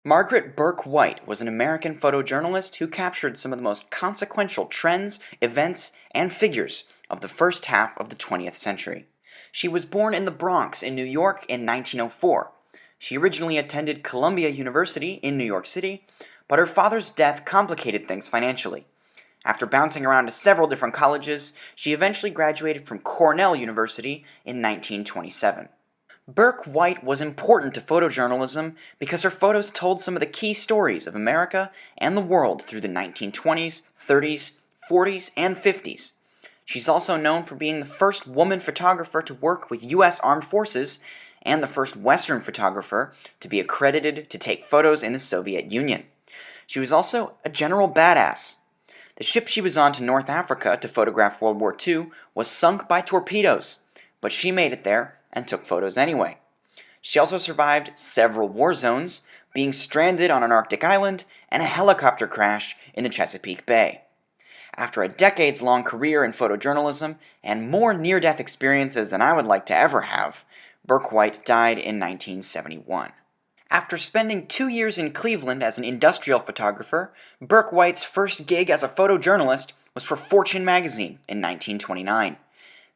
Margaret Bourke-White was an American photojournalist who captured some of the most consequential trends, events, and figures of the first half of the 20th century. She was born in the Bronx in New York in 1904. She originally attended Columbia University in New York City, but her father's death complicated things financially. After bouncing around to several different colleges, she eventually graduated from Cornell University in 1927. Bourke-White was important to photojournalism because her photos told some of the key stories of America and the world through the 1920s, 30s, 40s, and 50s. She's also known for being the first woman photographer to work with U.S. Armed Forces and the first Western photographer to be accredited to take photos in the Soviet Union. She was also a general badass. The ship she was on to North Africa to photograph World War II was sunk by torpedoes, but she made it there and took photos anyway. She also survived several war zones, being stranded on an Arctic island and a helicopter crash in the Chesapeake Bay. After a decades-long career in photojournalism and more near-death experiences than I would like to ever have, Bourke-White died in 1971. After spending 2 years in Cleveland as an industrial photographer, Bourke-White's first gig as a photojournalist was for Fortune magazine in 1929.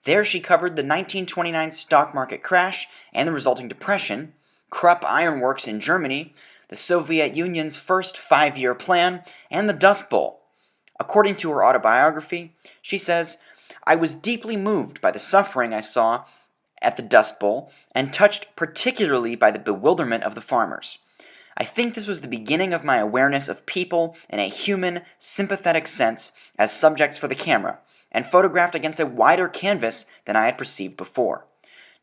There she covered the 1929 stock market crash and the resulting depression, Krupp Iron Works in Germany, the Soviet Union's first 5-year plan, and the Dust Bowl. According to her autobiography, she says, "I was deeply moved by the suffering I saw at the Dust Bowl and touched particularly by the bewilderment of the farmers. I think this was the beginning of my awareness of people in a human, sympathetic sense as subjects for the camera, and photographed against a wider canvas than I had perceived before.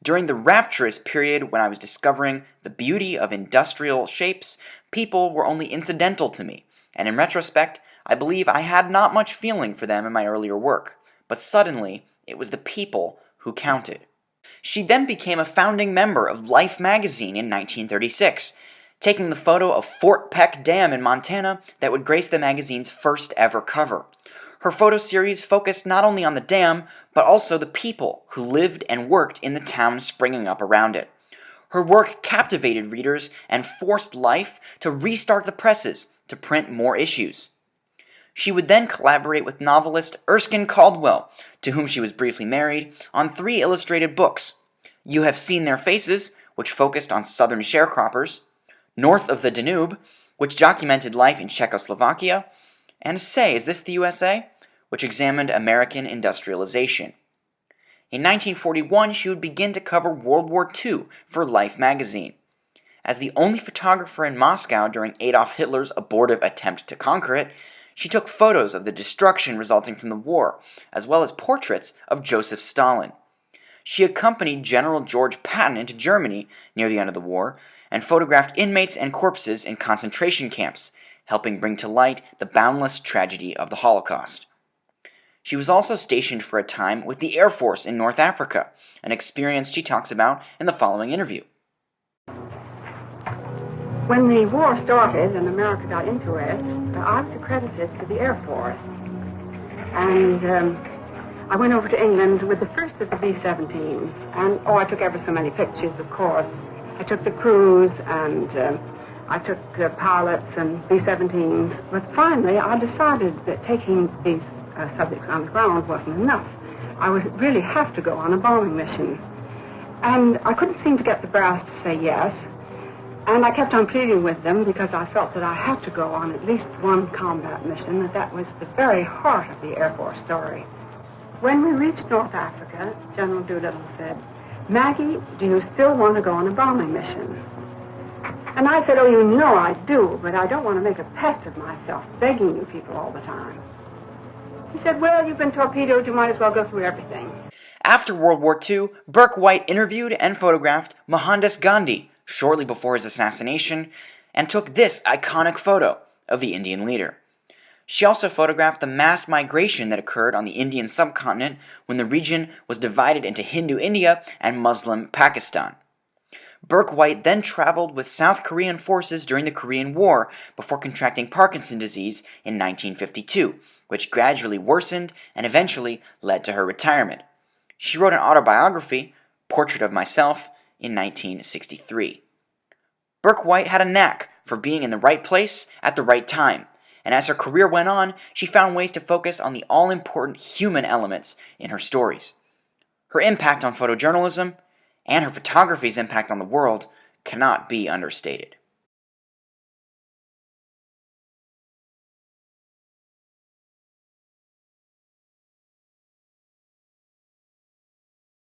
During the rapturous period when I was discovering the beauty of industrial shapes, people were only incidental to me, and in retrospect, I believe I had not much feeling for them in my earlier work, but suddenly it was the people who counted." She then became a founding member of Life magazine in 1936, taking the photo of Fort Peck Dam in Montana that would grace the magazine's first ever cover. Her photo series focused not only on the dam, but also the people who lived and worked in the town springing up around it. Her work captivated readers and forced Life to restart the presses to print more issues. She would then collaborate with novelist Erskine Caldwell, to whom she was briefly married, on 3 illustrated books: You Have Seen Their Faces, which focused on southern sharecroppers, North of the Danube, which documented life in Czechoslovakia, and Say, Is This the USA?, which examined American industrialization. In 1941, she would begin to cover World War II for Life magazine. As the only photographer in Moscow during Adolf Hitler's abortive attempt to conquer it, she took photos of the destruction resulting from the war, as well as portraits of Joseph Stalin. She accompanied General George Patton into Germany near the end of the war, and photographed inmates and corpses in concentration camps, helping bring to light the boundless tragedy of the Holocaust. She was also stationed for a time with the Air Force in North Africa, an experience she talks about in the following interview. When the war started and America got into it, I was accredited to the Air Force. And I went over to England with the first of the B-17s. And, I took ever so many pictures, of course. I took the crews and I took pilots and B-17s, but finally I decided that taking these subjects on the ground wasn't enough. I would really have to go on a bombing mission. And I couldn't seem to get the brass to say yes, and I kept on pleading with them because I felt that I had to go on at least one combat mission, that was the very heart of the Air Force story. When we reached North Africa, General Doolittle said, "Maggie, do you still want to go on a bombing mission?" And I said, "Oh, you know I do, but I don't want to make a pest of myself, begging you people all the time." He said, "Well, you've been torpedoed, you might as well go through everything." After World War II, Bourke-White interviewed and photographed Mohandas Gandhi shortly before his assassination, and took this iconic photo of the Indian leader. She also photographed the mass migration that occurred on the Indian subcontinent when the region was divided into Hindu India and Muslim Pakistan. Bourke-White then traveled with South Korean forces during the Korean War before contracting Parkinson's disease in 1952, which gradually worsened and eventually led to her retirement. She wrote an autobiography, Portrait of Myself, in 1963. Bourke-White had a knack for being in the right place at the right time. And as her career went on, she found ways to focus on the all-important human elements in her stories. Her impact on photojournalism and her photography's impact on the world cannot be understated.